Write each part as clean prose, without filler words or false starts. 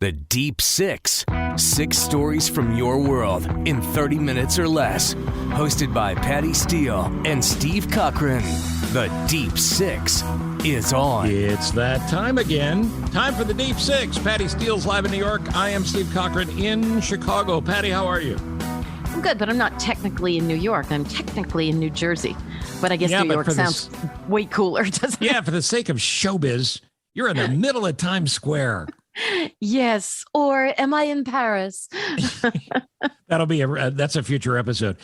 The Deep Six. 6 stories from your world in 30 minutes or less. Hosted by Patty Steele and Steve Cochran. The Deep Six is on. It's that time again. Time for the Deep Six. Patty Steele's live in New York. I am Steve Cochran in Chicago. Patty, how are you? I'm good, but I'm not technically in New York. I'm technically in New Jersey. But I guess New York sounds way cooler, doesn't it? Yeah, for the sake of showbiz, you're in the middle of Times Square. Yes. Or am I in Paris? That'll be that's a future episode.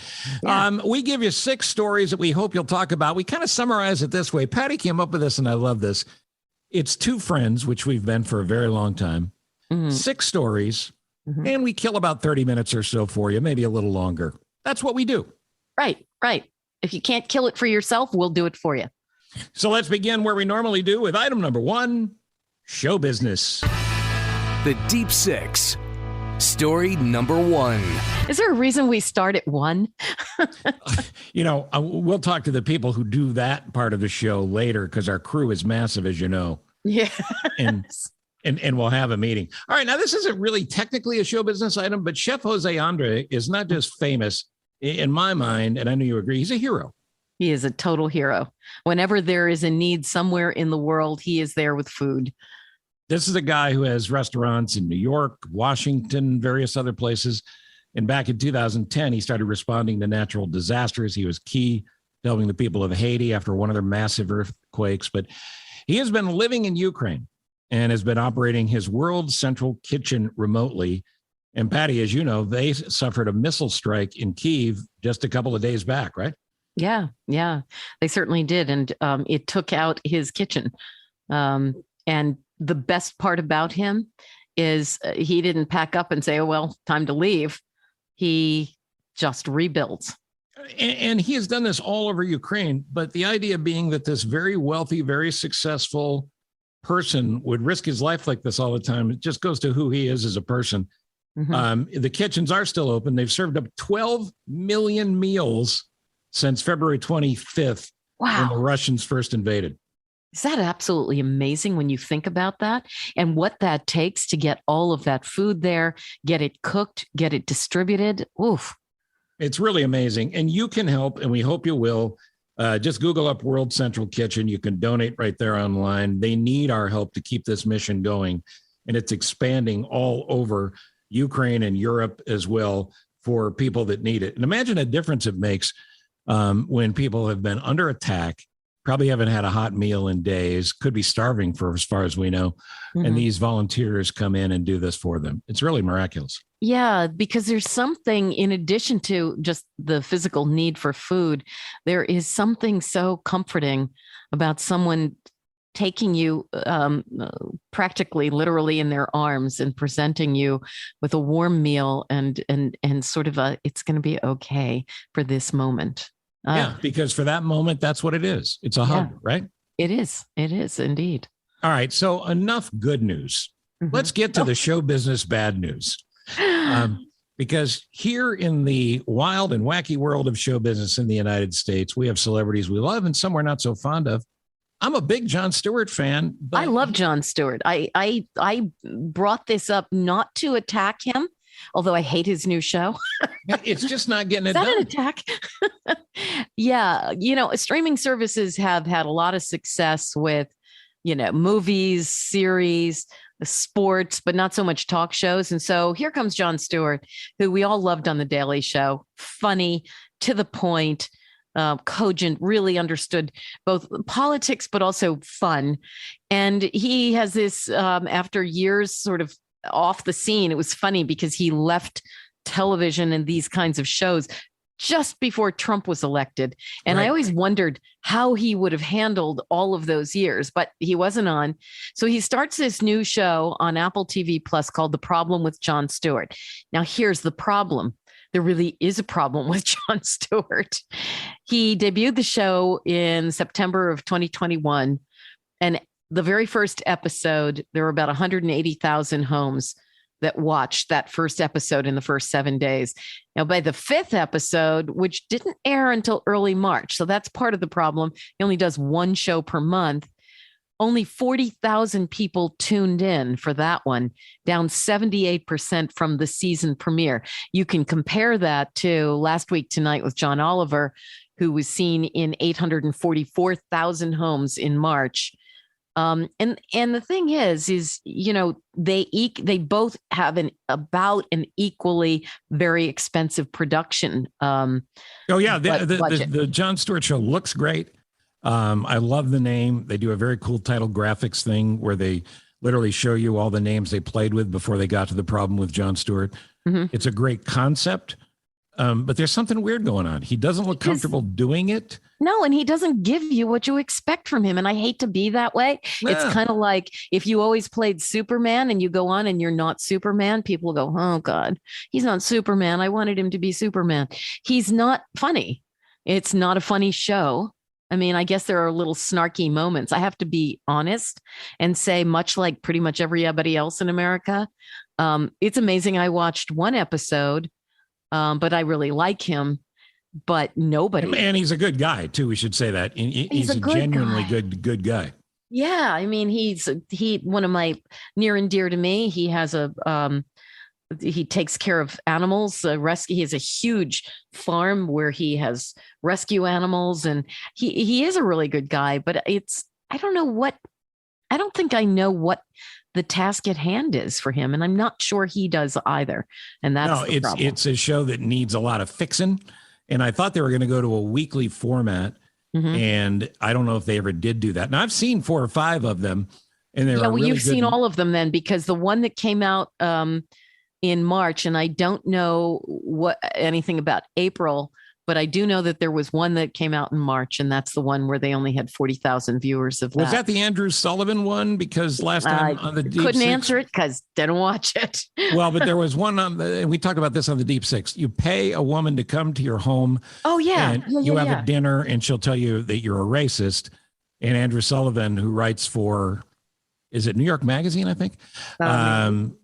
Yeah. We give you 6 stories that we hope you'll talk about. We kind of summarize it this way. Patty came up with this, and I love this. It's 2 friends, which we've been for a very long time. 6 stories, and we kill about 30 minutes or so for you, maybe a little longer. That's what we do. Right. If you can't kill it for yourself, we'll do it for you. So let's begin where we normally do with item number 1, show business. The Deep Six. Story number 1. Is there a reason we start at 1? We'll talk to the people who do that part of the show later because our crew is massive, as you know. Yeah. And we'll have a meeting. All right. Now, this isn't really technically a show business item, but Chef Jose Andre is not just famous in my mind, and I know you agree, he's a hero. He is a total hero. Whenever there is a need somewhere in the world, he is there with food. This is a guy who has restaurants in New York, Washington, various other places. And back in 2010, he started responding to natural disasters. He was key to helping the people of Haiti after one of their massive earthquakes. But he has been living in Ukraine and has been operating his World Central Kitchen remotely. And Patty, as you know, they suffered a missile strike in Kyiv just a couple of days back, right? Yeah, they certainly did. And it took out his kitchen. And the best part about him is he didn't pack up and say, oh, well, time to leave. He just rebuilds. And he has done this all over Ukraine. But the idea being that this very wealthy, very successful person would risk his life like this all the time, it just goes to who he is as a person. The kitchens are still open. They've served up 12 million meals since February 25th, when the Russians first invaded. Is that absolutely amazing when you think about that and what that takes to get all of that food there, get it cooked, get it distributed? Oof. It's really amazing. And you can help, and we hope you will. Just Google up World Central Kitchen. You can donate right there online. They need our help to keep this mission going. And it's expanding all over Ukraine and Europe as well for people that need it. And imagine a difference it makes when people have been under attack, probably haven't had a hot meal in days, could be starving for as far as we know. And these volunteers come in and do this for them. It's really miraculous. Yeah, because there's something in addition to just the physical need for food, there is something so comforting about someone taking you practically, literally in their arms and presenting you with a warm meal and sort of it's going to be okay for this moment. Yeah, because for that moment, that's what it is. It's a hug, right? It is. It is indeed. All right. So enough good news. Let's get to the show business bad news. Because here in the wild and wacky world of show business in the United States, we have celebrities we love and some we're not so fond of. I'm a big Jon Stewart fan. But I love Jon Stewart. I brought this up not to attack him, although I hate his new show. It's just not getting it done. Is that an attack? Yeah. Streaming services have had a lot of success with, movies, series, sports, but not so much talk shows. And so here comes Jon Stewart, who we all loved on The Daily Show. Funny, to the point, cogent, really understood both politics, but also fun. And he has this, after years sort of off the scene, it was funny because he left television and these kinds of shows just before Trump was elected. And I always wondered how he would have handled all of those years, but he wasn't on. So he starts this new show on Apple TV Plus called The Problem with Jon Stewart. Now, here's the problem. There really is a problem with Jon Stewart. He debuted the show in September of 2021. And the very first episode, there were about 180,000 homes that watched that first episode in the first 7 days. Now, by the 5th episode, which didn't air until early March, so that's part of the problem. He only does one show per month. only 40,000 people tuned in for that one, down 78% from the season premiere. You can compare that to Last Week Tonight with John Oliver, who was seen in 844,000 homes in March. And the thing is they both have about an equally very expensive production. The Jon Stewart show looks great. I love the name. They do a very cool title graphics thing where they literally show you all the names they played with before they got to the problem with Jon Stewart. Mm-hmm. It's a great concept. But there's something weird going on. He doesn't look comfortable doing it. No, and he doesn't give you what you expect from him. And I hate to be that way. Yeah. It's kind of like if you always played Superman and you go on and you're not Superman, people go, oh, God, he's not Superman. I wanted him to be Superman. He's not funny. It's not a funny show. I mean, I guess there are little snarky moments. I have to be honest and say, much like pretty much everybody else in America, it's amazing. I watched one episode. But I really like him, but nobody. And he's a good guy too. We should say that he's a genuinely good guy. Yeah. I mean, he's one of my near and dear to me. He has he takes care of animals, rescue. He has a huge farm where he has rescue animals, and he is a really good guy, but I don't think I know what the task at hand is for him. And I'm not sure he does either. And that's the problem. It's a show that needs a lot of fixing. And I thought they were going to go to a weekly format. Mm-hmm. And I don't know if they ever did do that. Now I've seen 4 or 5 of them. And you've seen all of them then, because the one that came out in March, and I don't know anything about April, but I do know that there was one that came out in March, and that's the one where they only had 40,000 viewers of that. Was that the Andrew Sullivan one? Because last time on the Deep couldn't Six, answer it because didn't watch it. Well, but there was one and we talked about this on the Deep Six. You pay a woman to come to your home. Oh, yeah. And you have a dinner, and she'll tell you that you're a racist. And Andrew Sullivan, who writes for, is it New York Magazine, I think?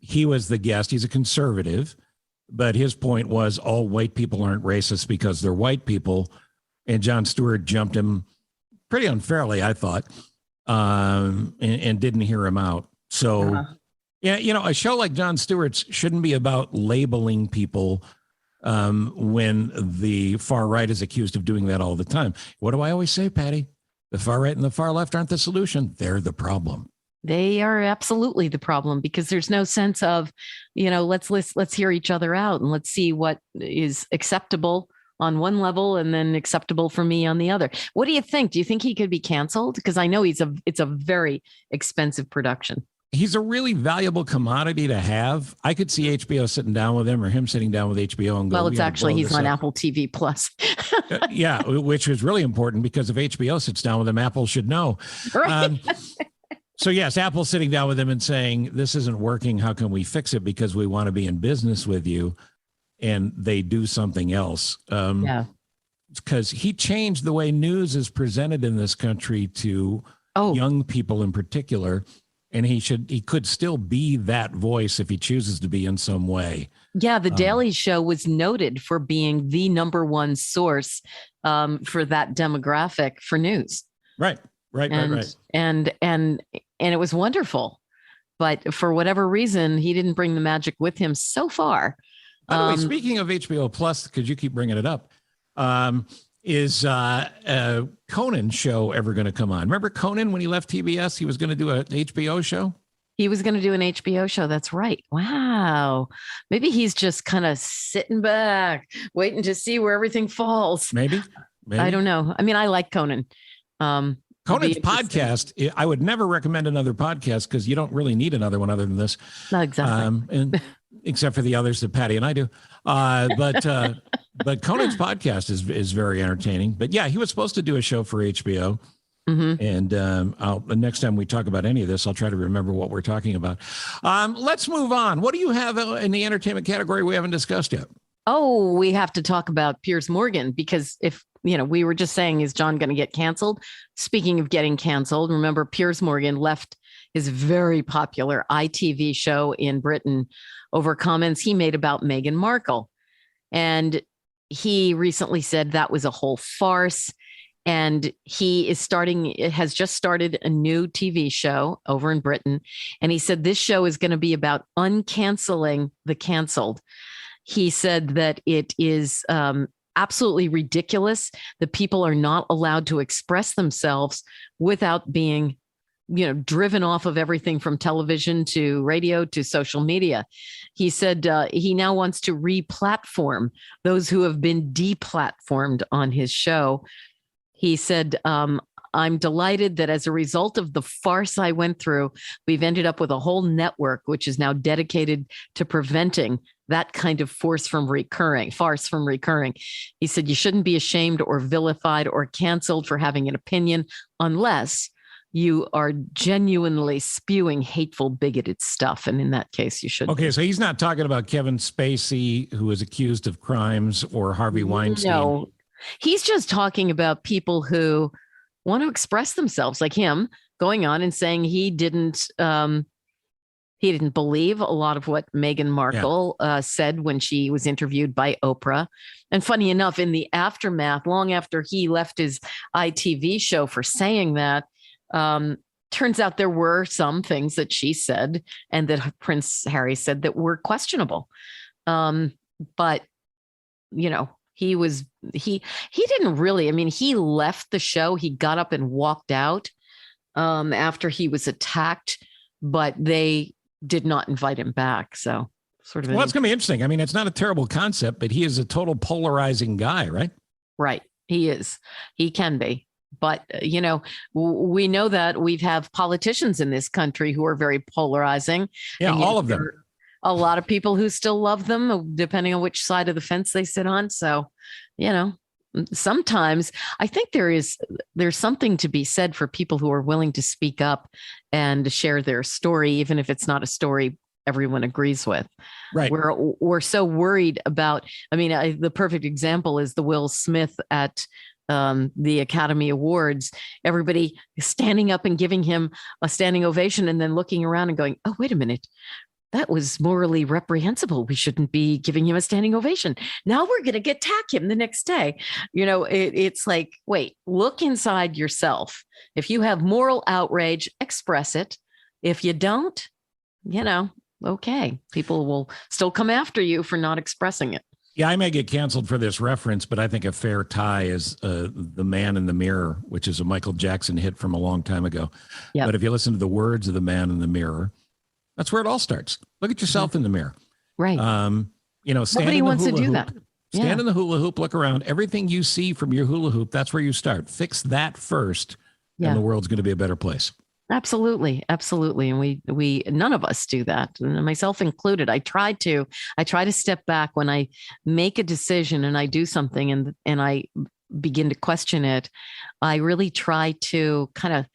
He was the guest. He's a conservative. But his point was all white people aren't racist because they're white people. And Jon Stewart jumped him pretty unfairly, I thought, and didn't hear him out. So, yeah, a show like Jon Stewart's shouldn't be about labeling people when the far right is accused of doing that all the time. What do I always say, Patty? The far right and the far left aren't the solution. They're the problem. They are absolutely the problem, because there's no sense of, let's hear each other out and let's see what is acceptable on one level and then acceptable for me on the other. What do you think? Do you think he could be canceled? Because I know it's a very expensive production. He's a really valuable commodity to have. I could see HBO sitting down with him, or him sitting down with HBO and go, well, it's actually, he's on Apple TV Plus. Yeah, which is really important, because if HBO sits down with him, Apple should know. Right. So yes, Apple's sitting down with him and saying, this isn't working. How can we fix it? Because we want to be in business with you. And they do something else. Because he changed the way news is presented in this country to young people in particular. And he could still be that voice if he chooses to be in some way. Yeah, The Daily Show was noted for being the number one source for that demographic for news. Right. And it was wonderful, but for whatever reason, he didn't bring the magic with him so far. By the way, speaking of HBO Plus, because you keep bringing it up, is Conan's show ever going to come on? Remember Conan when he left TBS? He was going to do an HBO show. He was going to do an HBO show. That's right. Wow. Maybe he's just kind of sitting back, waiting to see where everything falls. Maybe. I don't know. I mean, I like Conan. Conan's podcast, I would never recommend another podcast because you don't really need another one other than this. No, exactly. And except for the others that Patty and I do. But Conan's podcast is very entertaining. But yeah, he was supposed to do a show for HBO. Mm-hmm. And the next time we talk about any of this, I'll try to remember what we're talking about. Let's move on. What do you have in the entertainment category we haven't discussed yet? Oh, we have to talk about Piers Morgan, because if we were just saying, is John going to get canceled? Speaking of getting canceled, remember Piers Morgan left his very popular ITV show in Britain over comments he made about Meghan Markle. And he recently said that was a whole farce. And has just started a new TV show over in Britain. And he said this show is going to be about uncanceling the canceled. He said that it is absolutely ridiculous that people are not allowed to express themselves without being, driven off of everything from television to radio to social media. He said he now wants to re-platform those who have been deplatformed on his show. He said, I'm delighted that as a result of the farce I went through, we've ended up with a whole network, which is now dedicated to preventing that kind of farce from recurring. He said, you shouldn't be ashamed or vilified or canceled for having an opinion unless you are genuinely spewing hateful, bigoted stuff. And in that case, you should. Okay, so he's not talking about Kevin Spacey, who is accused of crimes, or Harvey Weinstein. No. He's just talking about people who want to express themselves, like him going on and saying he didn't believe a lot of what Meghan Markle said when she was interviewed by Oprah. And funny enough, in the aftermath, long after he left his ITV show for saying that, turns out there were some things that she said and that Prince Harry said that were questionable. But, he didn't really, he left the show. He got up and walked out after he was attacked, but they did not invite him back. So sort of. Well, it's going to be interesting. It's not a terrible concept, but he is a total polarizing guy, right? Right. He is. He can be. But, we know that we have politicians in this country who are very polarizing. Yeah, all of them. A lot of people who still love them, depending on which side of the fence they sit on. So, sometimes I think there's something to be said for people who are willing to speak up and share their story, even if it's not a story everyone agrees with. Right. We're so worried about, the perfect example is the Will Smith at the Academy Awards, everybody standing up and giving him a standing ovation and then looking around and going, oh, wait a minute. That was morally reprehensible. We shouldn't be giving him a standing ovation. Now we're going to attack him the next day. It's like, wait, look inside yourself. If you have moral outrage, express it. If you don't, okay, people will still come after you for not expressing it. Yeah, I may get canceled for this reference, but I think a fair tie is The Man in the Mirror, which is a Michael Jackson hit from a long time ago. Yep. But if you listen to the words of The Man in the Mirror, that's where it all starts. Look at yourself in the mirror. Right. Stand Nobody wants to do that. Stand in the hula hoop, look around. Everything you see from your hula hoop, that's where you start. Fix that first, and the world's going to be a better place. Absolutely. Absolutely. And we none of us do that, and myself included. I try to step back when I make a decision and I do something and I begin to question it. I really try to kind of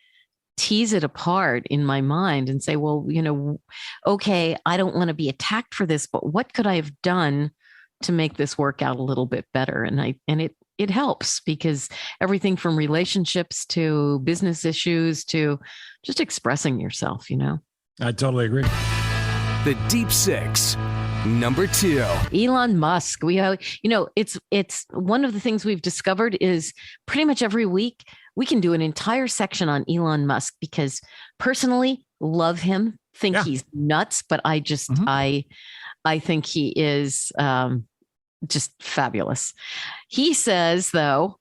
tease it apart in my mind and say, well, okay, I don't want to be attacked for this, but what could I have done to make this work out a little bit better? And it helps, because everything from relationships to business issues to just expressing yourself, I totally agree. The Deep Six, number 2. Elon Musk. It's one of the things we've discovered is pretty much every week we can do an entire section on Elon Musk, because personally love him, think he's nuts, but I just, I think he is just fabulous. He says, though,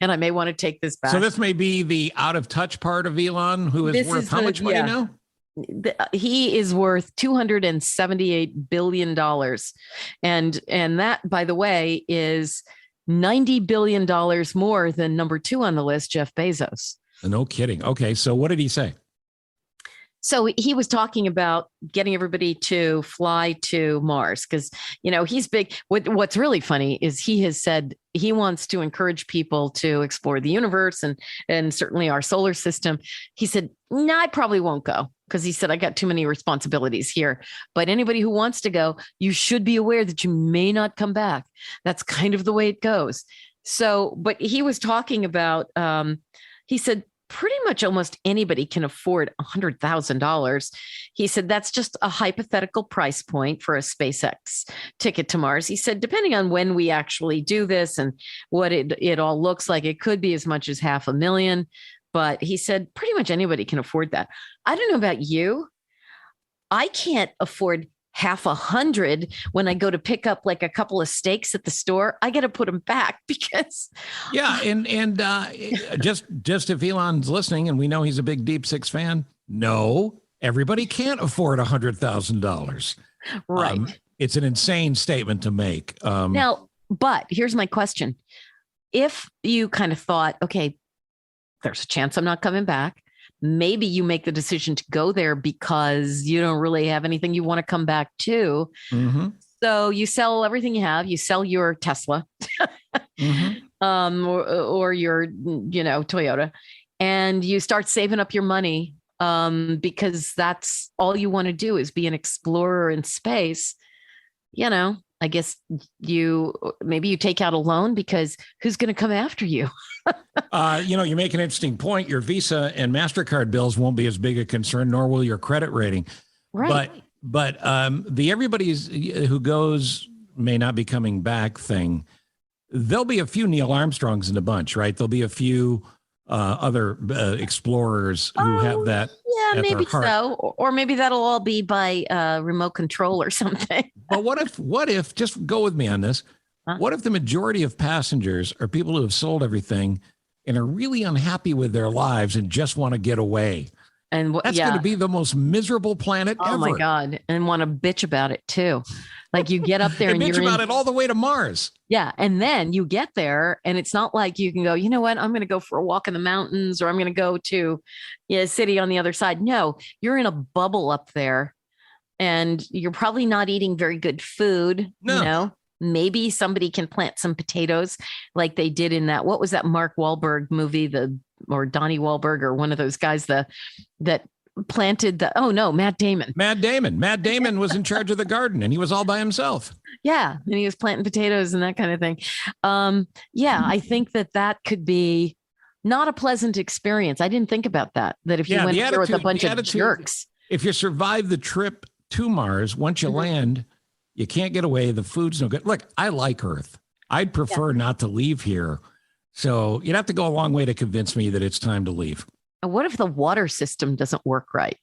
and I may want to take this back. So this may be the out of touch part of Elon, who is worth how much money now? He is worth $278 billion. And that, by the way, is $90 billion more than number 2 on the list, Jeff Bezos. No kidding. Okay. So what did he say? So he was talking about getting everybody to fly to Mars because, he's big. What's really funny is he has said he wants to encourage people to explore the universe and certainly our solar system. He said, no, I probably won't go, because he said, I got too many responsibilities here. But anybody who wants to go, you should be aware that you may not come back. That's kind of the way it goes. So, but he was talking about, he said, pretty much almost anybody can afford $100,000. He said that's just a hypothetical price point for a SpaceX ticket to Mars. He said, depending on when we actually do this and what it all looks like, it could be as much as $500,000. But he said pretty much anybody can afford that. I don't know about you. I can't afford $100 when I go to pick up like a couple of steaks at the store. I got to put them back because. Yeah. And just if Elon's listening and we know he's a big Deep Six fan, no, everybody can't afford $100,000. Right. It's an insane statement to make. Now, but here's my question. If you kind of thought, okay, there's a chance I'm not coming back. Maybe you make the decision to go there because you don't really have anything you want to come back to. Mm-hmm. So you sell everything you have. You sell your Tesla or your, Toyota, and you start saving up your money because that's all you want to do is be an explorer in space. I guess maybe you take out a loan because who's going to come after you? You make an interesting point. Your Visa and MasterCard bills won't be as big a concern, nor will your credit rating. Right. But the everybody's who goes may not be coming back thing, there'll be a few Neil Armstrongs in the bunch, right? There'll be a few other explorers who have that. Yeah, maybe so. Or maybe that'll all be by remote control or something. But what if, just go with me on this. Huh? What if the majority of passengers are people who have sold everything and are really unhappy with their lives and just want to get away? And that's going to be the most miserable planet ever. Oh my God. And want to bitch about it too. Like you get up there and bitch about it all the way to Mars. Yeah. And then you get there and it's not like you can go, you know what, I'm going to go for a walk in the mountains or I'm going to go to a city on the other side. No, you're in a bubble up there and you're probably not eating very good food. No. Maybe somebody can plant some potatoes like they did in that. What was that Mark Wahlberg movie, or Donnie Wahlberg or one of those guys that planted Matt Damon. Matt Damon was in charge of the garden and he was all by himself. Yeah. And he was planting potatoes and that kind of thing. I think that could be not a pleasant experience. I didn't think about that if you went there with a bunch of jerks. If you survive the trip to Mars, once you land, you can't get away. The food's no good. Look, I like Earth. I'd prefer not to leave here. So you'd have to go a long way to convince me that it's time to leave. What if the water system doesn't work right?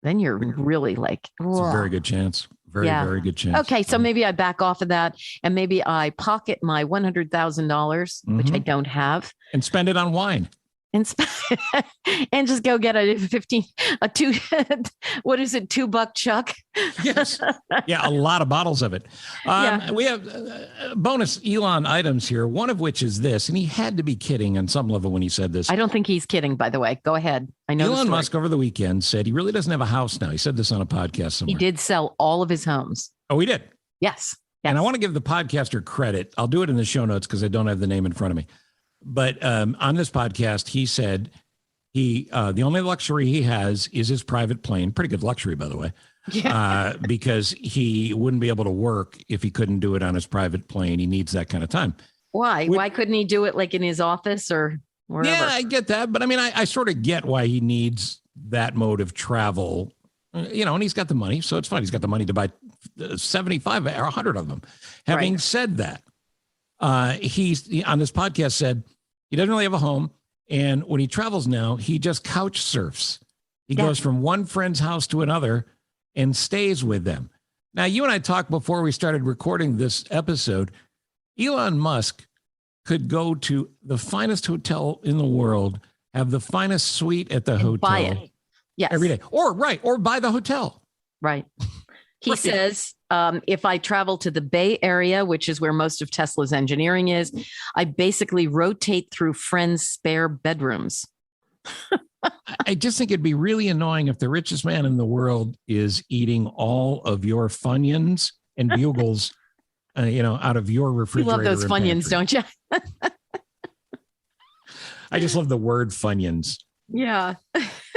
Then you're really like, it's a very good chance. Very good chance. Okay. So maybe I back off of that and maybe I pocket my $100,000, which I don't have. And spend it on wine. And just go get $2 Chuck? Yes. Yeah. A lot of bottles of it. We have bonus Elon items here, one of which is this, and he had to be kidding on some level when he said this. I don't think he's kidding, by the way. Go ahead. I know Elon Musk over the weekend said he really doesn't have a house now. He said this on a podcast somewhere. He did sell all of his homes. Oh, he did? Yes. And I want to give the podcaster credit. I'll do it in the show notes because I don't have the name in front of me. But on this podcast, he said the only luxury he has is his private plane. Pretty good luxury, by the way, because he wouldn't be able to work if he couldn't do it on his private plane. He needs that kind of time. Why? Why couldn't he do it like in his office or wherever? Yeah, I get that. But I mean, I sort of get why he needs that mode of travel, and he's got the money. So it's fine. He's got the money to buy 75 or 100 of them. Having said that, he's on this podcast said he doesn't really have a home. And when he travels now, he just couch surfs. He goes from one friend's house to another and stays with them. Now, you and I talked before we started recording this episode. Elon Musk could go to the finest hotel in the world, have the finest suite at the hotel. Buy it. Yes. Every day. Or buy the hotel. Right. He says, if I travel to the Bay Area, which is where most of Tesla's engineering is, I basically rotate through friends' spare bedrooms. I just think it'd be really annoying if the richest man in the world is eating all of your Funyuns and Bugles, out of your refrigerator. You love those Funyuns, don't you? I just love the word Funyuns. Yeah.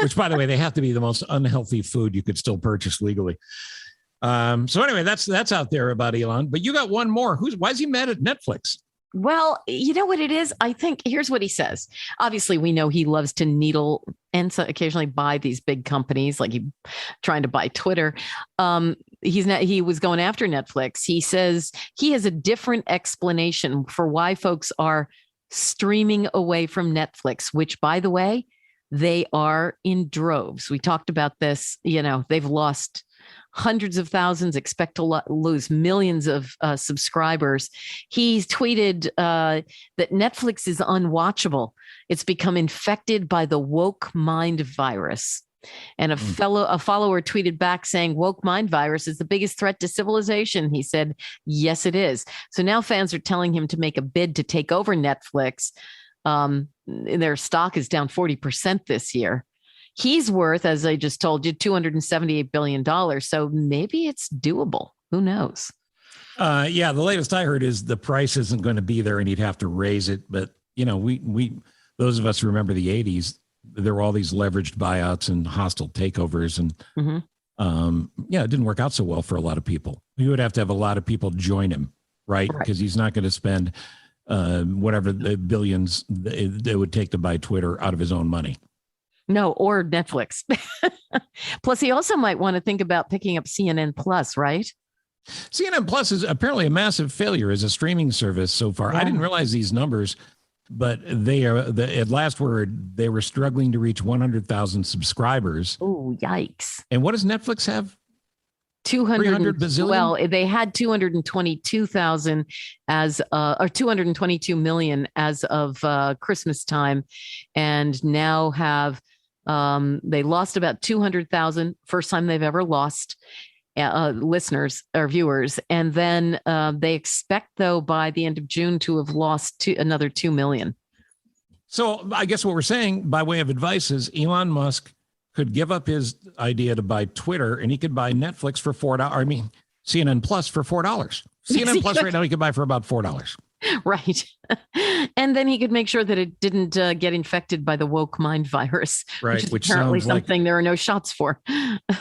Which, by the way, they have to be the most unhealthy food you could still purchase legally. So anyway, that's out there about Elon. But you got one more. Why is he mad at Netflix? Well, you know what it is? I think here's what he says. Obviously, we know he loves to needle and so occasionally buy these big companies, like he trying to buy Twitter. He was going after Netflix. He says he has a different explanation for why folks are streaming away from Netflix, which, by the way, they are in droves. We talked about this. They've lost hundreds of thousands, expect to lose millions of subscribers. He tweeted that Netflix is unwatchable. It's become infected by the woke mind virus. And a follower tweeted back saying, woke mind virus is the biggest threat to civilization. He said, yes, it is. So now fans are telling him to make a bid to take over Netflix. Their stock is down 40% this year. He's worth, as I just told you, $278 billion. So maybe it's doable. Who knows? The latest I heard is the price isn't going to be there and he'd have to raise it. But, we those of us who remember the 80s, there were all these leveraged buyouts and hostile takeovers. And it didn't work out so well for a lot of people. You would have to have a lot of people join him, right? Because he's not going to spend whatever the billions it would take to buy Twitter out of his own money. No, or Netflix. Plus, he also might want to think about picking up CNN Plus, right? CNN Plus is apparently a massive failure as a streaming service so far. Yeah. I didn't realize these numbers, but they are at last word, they were struggling to reach 100,000 subscribers. Oh, yikes. And what does Netflix have? 300 bazillion? Well, they had 222,000 or 222 million as of Christmas time, and now have they lost about 200,000, first time they've ever lost listeners or viewers, and then they expect though by the end of June to have lost another 2 million. So I guess what we're saying by way of advice is Elon Musk could give up his idea to buy Twitter and he could buy Netflix for $4. CNN Plus for $4. CNN Plus right now he could buy for about $4. Right. And then he could make sure that it didn't get infected by the woke mind virus, right? Which is apparently something there are no shots for.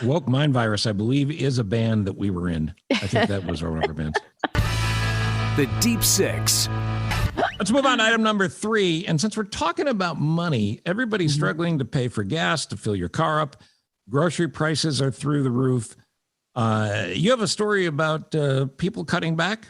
Woke mind virus, I believe, is a band that we were in. I think that was one of our bands. The Deep Six. Let's move on to item number 3. And since we're talking about money, everybody's struggling to pay for gas, to fill your car up. Grocery prices are through the roof. You have a story about people cutting back?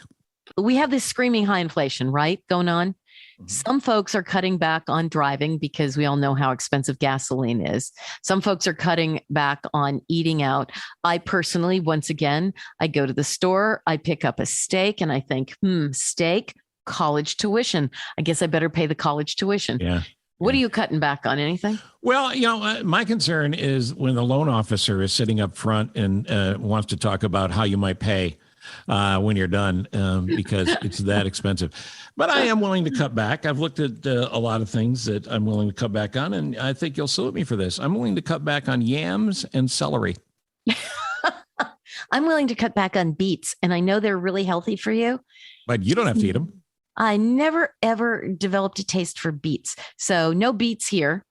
We have this screaming high inflation, right, going on. Mm-hmm. Some folks are cutting back on driving because we all know how expensive gasoline is. Some folks are cutting back on eating out. I personally, once again, I go to the store, I pick up a steak and I think, steak, college tuition. I guess I better pay the college tuition. Yeah. What are you cutting back on? Anything? Well, my concern is when the loan officer is sitting up front and wants to talk about how you might pay when you're done, because it's that expensive. But I am willing to cut back. I've looked at a lot of things that I'm willing to cut back on, and I think you'll salute me for this. I'm willing to cut back on yams and celery. I'm willing to cut back on beets, and I know they're really healthy for you. But you don't have to eat them. I never, ever developed a taste for beets. So no beets here.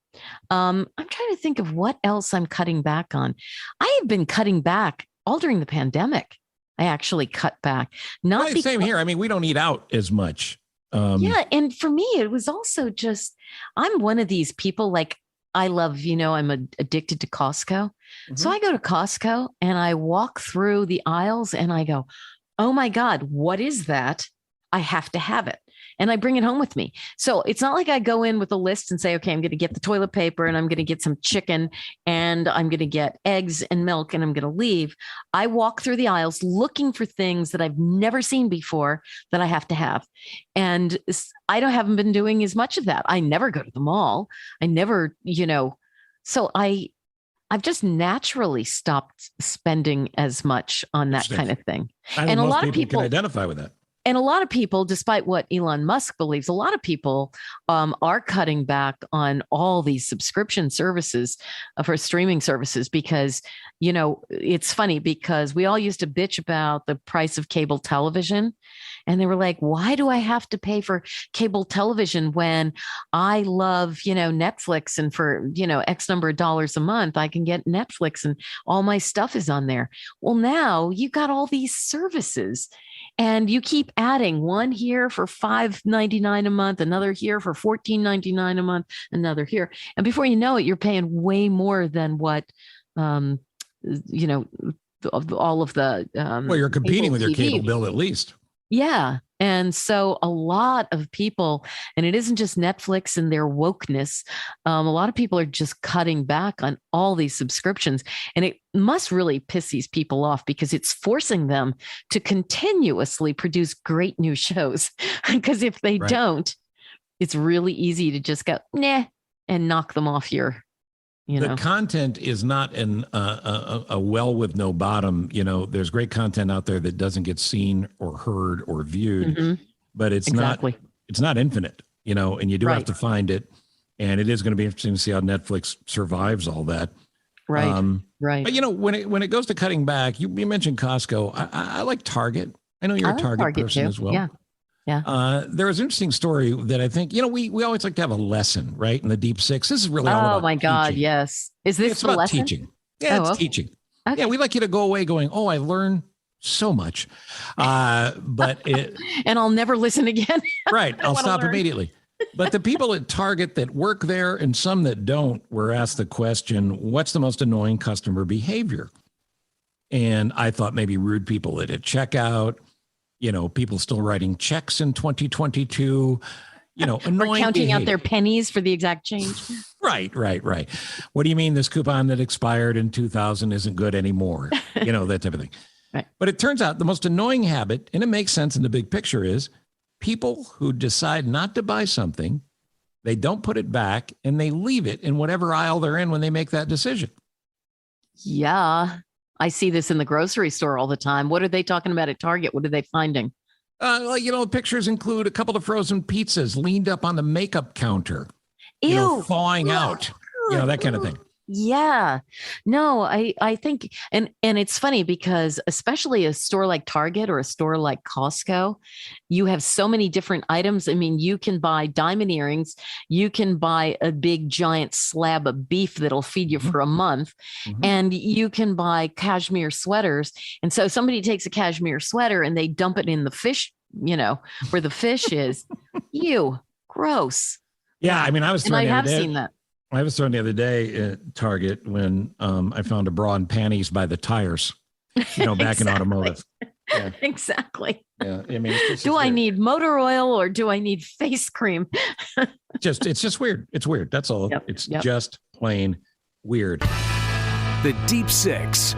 I'm trying to think of what else I'm cutting back on. I have been cutting back all during the pandemic. I actually cut back. Same here. We don't eat out as much. Yeah. And for me, it was also just, I'm one of these people, like I love, I'm addicted to Costco. Mm-hmm. So I go to Costco and I walk through the aisles and I go, oh my God, what is that? I have to have it. And I bring it home with me. So it's not like I go in with a list and say, okay, I'm going to get the toilet paper and I'm going to get some chicken and I'm going to get eggs and milk and I'm going to leave. I walk through the aisles looking for things that I've never seen before that I have to have. And haven't been doing as much of that. I never go to the mall. I never, so I've just naturally stopped spending as much on that kind of thing. And a lot of people can identify with that. And a lot of people, despite what Elon Musk believes, a lot of people are cutting back on all these subscription services for streaming services because, it's funny because we all used to bitch about the price of cable television. And they were like, why do I have to pay for cable television when I love, Netflix, and for, X number of dollars a month, I can get Netflix and all my stuff is on there. Well, now you got all these services and you keep adding one here for $5.99 a month, another here for $14.99 a month, another here. And before you know it, you're paying way more than what, all of the, well, you're competing with your cable bill at least. Yeah. And so a lot of people, and it isn't just Netflix and their wokeness, a lot of people are just cutting back on all these subscriptions. And it must really piss these people off because it's forcing them to continuously produce great new shows. Because if they don't, it's really easy to just go, nah, and knock them off your, The content is not a well with no bottom. There's great content out there that doesn't get seen or heard or viewed, but it's not infinite, and you do have to find it. And it is going to be interesting to see how Netflix survives all that. Right. Right. But when it goes to cutting back, you mentioned Costco. I like Target. I know you're a Target person as well. Yeah. Yeah. There was an interesting story that I think, we always like to have a lesson, right? In the Deep Six. This is really all about my God. teaching. Yes. Is this it's the about lesson? Teaching. Yeah, it's teaching. Okay. Yeah, we like you to go away going, oh, I learned so much. But it and I'll never listen again. Right. I'll stop immediately. But the people at Target that work there and some that don't were asked the question, what's the most annoying customer behavior? And I thought maybe rude people at a checkout, people still writing checks in 2022, annoying or counting behavior. out their pennies for the exact change. Right. What do you mean this coupon that expired in 2000 isn't good anymore? That type of thing. Right. But it turns out the most annoying habit, and it makes sense in the big picture, is people who decide not to buy something, they don't put it back, and they leave it in whatever aisle they're in when they make that decision. Yeah. I see this in the grocery store all the time. What are they talking about at Target? What are they finding? Pictures include a couple of frozen pizzas leaned up on the makeup counter, thawing out, that kind of thing. Yeah, no, I think, and it's funny because especially a store like Target or a store like Costco, you have so many different items. I mean, you can buy diamond earrings, you can buy a big giant slab of beef that'll feed you for a month, and you can buy cashmere sweaters. And so somebody takes a cashmere sweater and they dump it in the fish, where the fish is. Ew, gross. Yeah, I mean, I have seen that. I was thrown the other day at Target when I found a bra and panties by the tires, back in automotive. Yeah. Exactly. Yeah. I mean, do I need motor oil or do I need face cream? It's just weird. It's weird. That's all. Yep. It's just plain weird. The Deep Six,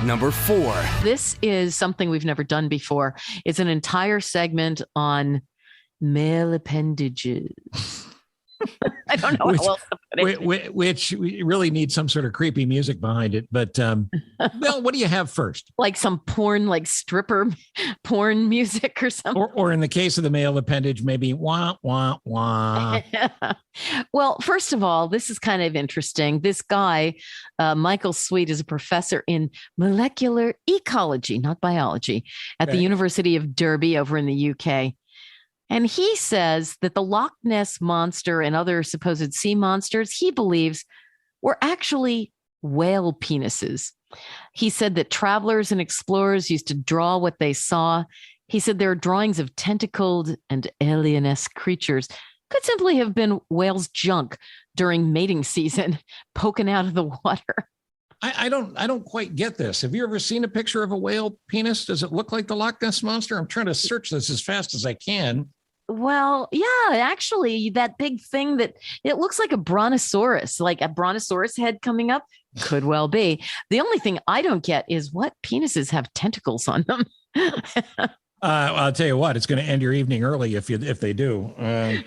number 4. This is something we've never done before. It's an entire segment on male appendages. I don't know how else to put it. Which we really need some sort of creepy music behind it. But, well, what do you have first? Like some porn, like stripper porn music or something. Or in the case of the male appendage, maybe wah, wah, wah. Well, first of all, this is kind of interesting. This guy, Michael Sweet, is a professor in molecular ecology, not biology, at the University of Derby over in the UK. And he says that the Loch Ness Monster and other supposed sea monsters, he believes, were actually whale penises. He said that travelers and explorers used to draw what they saw. He said their drawings of tentacled and alien-esque creatures could simply have been whales' junk during mating season, poking out of the water. I don't quite get this. Have you ever seen a picture of a whale penis? Does it look like the Loch Ness Monster? I'm trying to search this as fast as I can. Well, yeah, actually, that big thing that it looks like a brontosaurus, like a brontosaurus head coming up, could well be. The only thing I don't get is what penises have tentacles on them. I'll tell you what, it's going to end your evening early if they do. Right.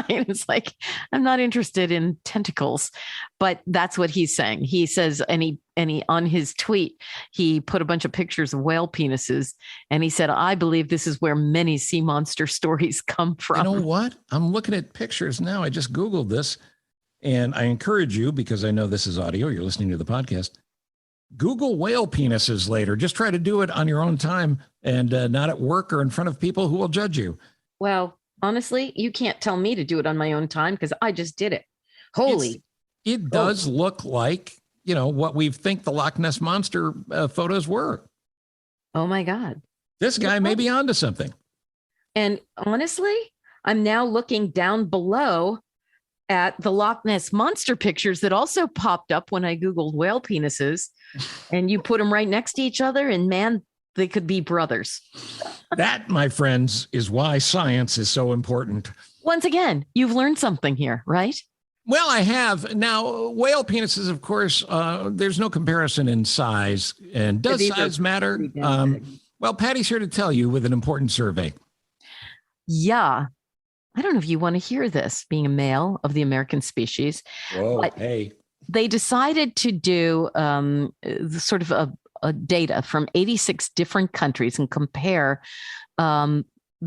It's like, I'm not interested in tentacles, but that's what he's saying. He says, and he on his tweet, he put a bunch of pictures of whale penises. And he said, I believe this is where many sea monster stories come from. You know what? I'm looking at pictures now. I just Googled this, and I encourage you, because I know this is audio, you're listening to the podcast. Google whale penises later. Just try to do it on your own time and not at work or in front of people who will judge you. Well, honestly, you can't tell me to do it on my own time because I just did it. Holy. It does look like, what we think the Loch Ness Monster photos were. Oh, my God. This guy may be onto something. And honestly, I'm now looking down below at the Loch Ness Monster pictures that also popped up when I Googled whale penises. And you put them right next to each other, and man, they could be brothers. That, my friends, is why science is so important. Once again, you've learned something here, right? Well, I have. Now, whale penises, of course, there's no comparison in size. And does size matter? Well, Patty's here to tell you with an important survey. Yeah. I don't know if you want to hear this, being a male of the American species. Whoa, hey. They decided to do sort of a data from 86 different countries and compare the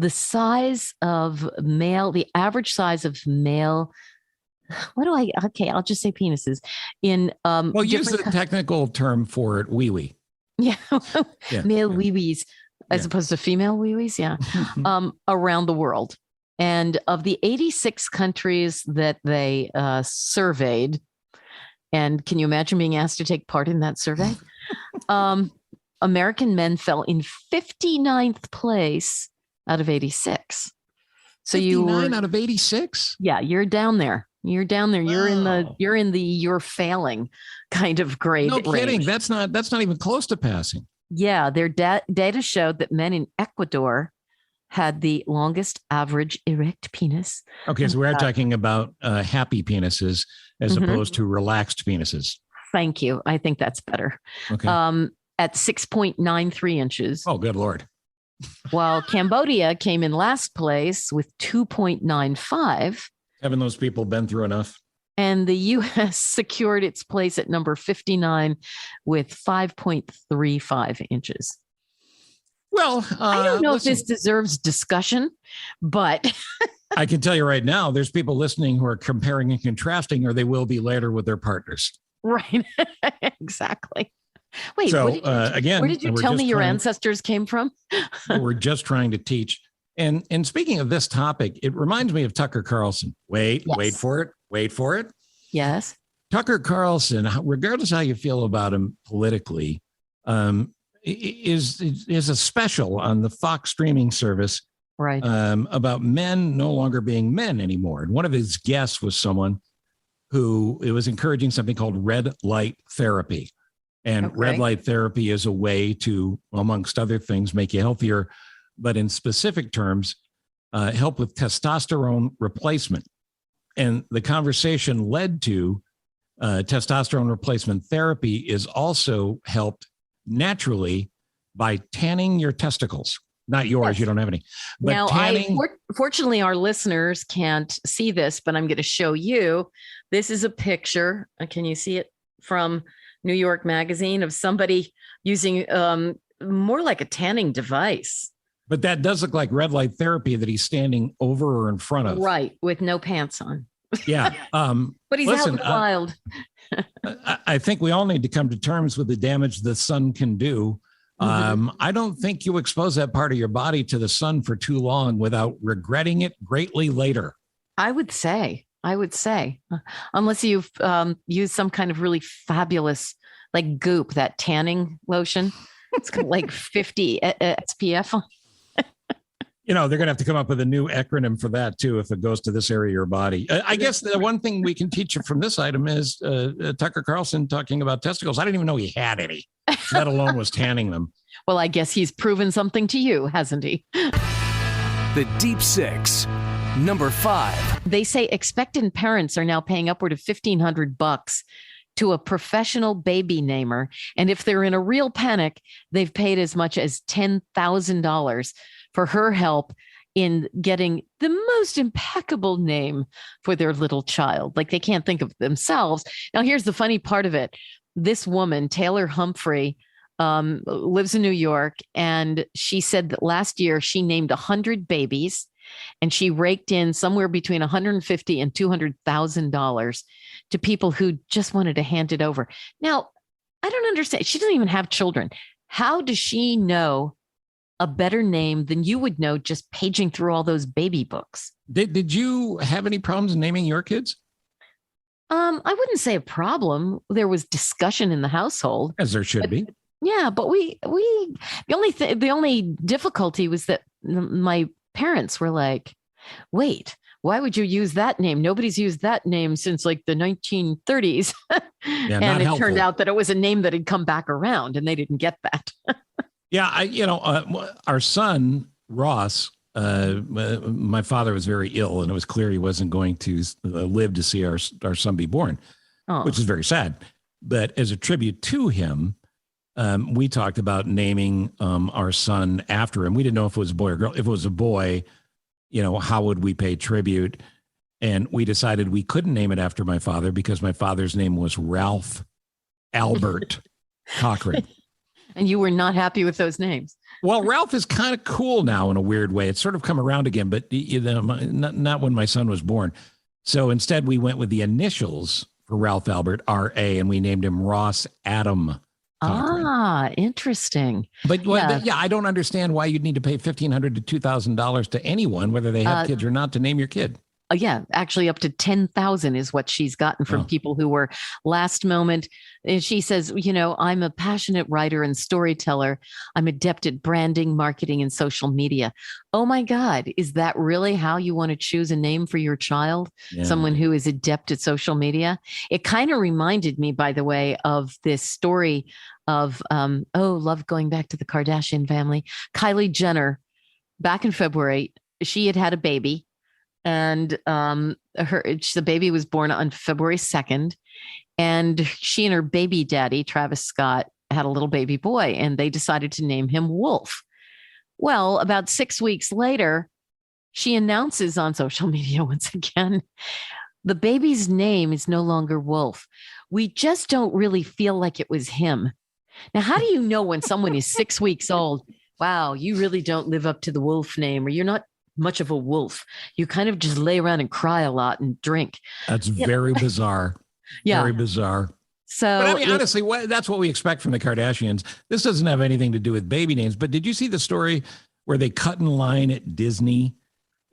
size of male, the average size of male. I'll just say penises in. Well, use the technical term for it, wee-wee. Yeah. Male wee-wees as opposed to female wee-wees. Yeah. Around the world. And of the 86 countries that they surveyed, and can you imagine being asked to take part in that survey? American men fell in 59th place out of 86. So 59 out of 86? Yeah, you're down there. You're down there. Wow. You're in the you're failing kind of grade. No kidding. Range. That's not even close to passing. Yeah, their data showed that men in Ecuador had the longest average erect penis. Okay, so we're talking about happy penises as opposed to relaxed penises. Thank you. I think that's better. Okay. At 6.93 inches. Oh, good Lord. While Cambodia came in last place with 2.95. Haven't those people been through enough? And the U.S. secured its place at number 59 with 5.35 inches. Well, I don't know if this deserves discussion, but I can tell you right now, there's people listening who are comparing and contrasting, or they will be later with their partners. Right. Exactly. Wait, so again, where did you tell me your ancestors came from? We're just trying to teach. And speaking of this topic, it reminds me of Tucker Carlson. Wait for it. Yes. Tucker Carlson, regardless how you feel about him politically, is a special on the Fox streaming service, right? About men no longer being men anymore. And one of his guests was someone who was encouraging something called red light therapy. And red light therapy is a way to, amongst other things, make you healthier, but in specific terms, help with testosterone replacement. And the conversation led to testosterone replacement therapy is also helped naturally by tanning your testicles. Not yours, you don't have any. But now, tanning. Fortunately, our listeners can't see this, but I'm going to show you. This is a picture. Can you see it from New York Magazine of somebody using more like a tanning device? But that does look like red light therapy that he's standing over or in front of. Right, with no pants on. Yeah. But he's out in the wild. I think we all need to come to terms with the damage the sun can do. I don't think you expose that part of your body to the sun for too long without regretting it greatly later. I would say, unless you've used some kind of really fabulous, like Goop, that tanning lotion. It's got like 50 SPF on. They're going to have to come up with a new acronym for that, too, if it goes to this area of your body. I guess the one thing we can teach you from this item is Tucker Carlson talking about testicles. I didn't even know he had any, let alone was tanning them. Well, I guess he's proven something to you, hasn't he? The Deep Six, number 5. They say expectant parents are now paying upward of $1,500 to a professional baby namer. And if they're in a real panic, they've paid as much as $10,000 for her help in getting the most impeccable name for their little child. Like they can't think of themselves. Now, here's the funny part of it. This woman, Taylor Humphrey, lives in New York. And she said that last year she named 100 babies and she raked in somewhere between $150,000 and $200,000 to people who just wanted to hand it over. Now, I don't understand. She doesn't even have children. How does she know a better name than you would know just paging through all those baby books? Did you have any problems naming your kids? I wouldn't say a problem. There was discussion in the household, As there should be. yeah, but the only difficulty was that my parents were like, wait, why would you use that name? Nobody's used that name since like the 1930s. Yeah, and it helpful. turned out that it was a name that had come back around and they didn't get that. Yeah, our son, Ross, my father was very ill and it was clear he wasn't going to live to see our son be born, which is very sad. But as a tribute to him, we talked about naming our son after him. We didn't know if it was a boy or girl. If it was a boy, how would we pay tribute? And we decided we couldn't name it after my father because my father's name was Ralph Albert Cochran. And you were not happy with those names. Well, Ralph is kind of cool now in a weird way. It's sort of come around again, but not when my son was born. So instead, we went with the initials for Ralph Albert, R.A., and we named him Ross Adam Cochran. Ah, interesting. But I don't understand why you'd need to pay $1,500 to $2,000 to anyone, whether they have kids or not, to name your kid. Yeah, actually up to 10,000 is what she's gotten from people who were last moment. And she says, I'm a passionate writer and storyteller. I'm adept at branding, marketing, and social media. Oh my God, is that really how you want to choose a name for your child? Yeah. Someone who is adept at social media? It kind of reminded me, by the way, of this story of, love going back to the Kardashian family. Kylie Jenner, back in February, she had a baby. And the baby was born on February 2nd. And she and her baby daddy, Travis Scott, had a little baby boy, and they decided to name him Wolf. Well, about 6 weeks later, she announces on social media once again, the baby's name is no longer Wolf. We just don't really feel like it was him. Now, how do you know when someone is 6 weeks old? Wow, you really don't live up to the Wolf name, or you're not much of a wolf. You kind of just lay around and cry a lot and drink. That's very bizarre. Yeah. Very bizarre. So, but I mean, honestly, that's what we expect from the Kardashians. This doesn't have anything to do with baby names, but did you see the story where they cut in line at Disney